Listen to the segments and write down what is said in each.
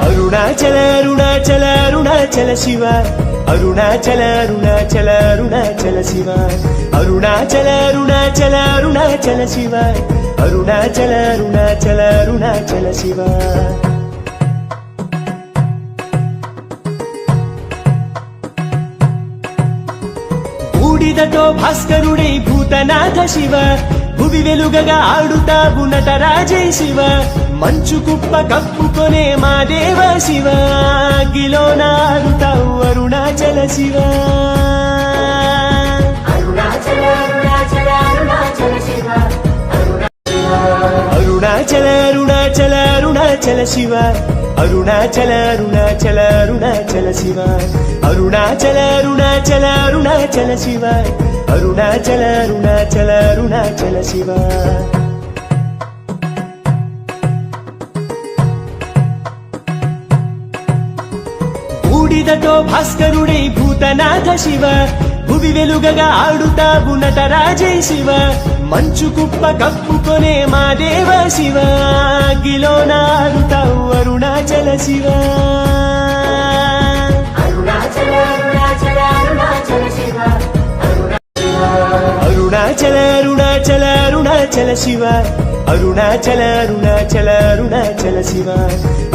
అరుణాచల అరుణాచల అరుణాచల శివ అరుణాచల అరుణాచల అరుణాచల శివ అరుణాచల అరుణాచల అరుణాచల శివ అరుణాచల అరుణాచల అరుణాచల శివ బూడిదతో భాస్కరుడై భూతనాథ శివ భువి వెలుగగా ఆడుతావు నటరాజై శివ మంచు కుప్ప కప్పుకొనే మా దేవ శివ అగ్గిలోన ఆడుతావు అరుణాచల శివ అరుణాచల అరుణాచల అరుణాచల శివ అరుణాచల అరుణాచల అరుణాచల శివ అరుణాచల అరుణాచల అరుణాచల శివ అరుణాచల అరుణాచల అరుణాచల శివ బూడిదతో భాస్కరుడై భూతనాథ శివ భువి వెలుగగా ఆడుతావు నటరాజై శివ మంచు కుప్ప కప్పుకొనే మా దేవ శివ అగ్గిలోన ఆడుతావు అరుణాచల శివ అరుణాచల అరుణాచల అరుణాచల శివ అరుణాచల అరుణాచల అరుణాచల శివ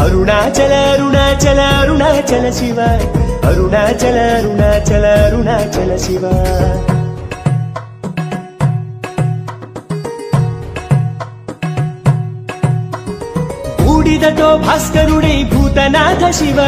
అరుణాచల అరుణాచల అరుణాచల శివ అరుణాచల అరుణాచల అరుణాచల శివ బూడిదతో భాస్కరుడై భూతనాథ శివ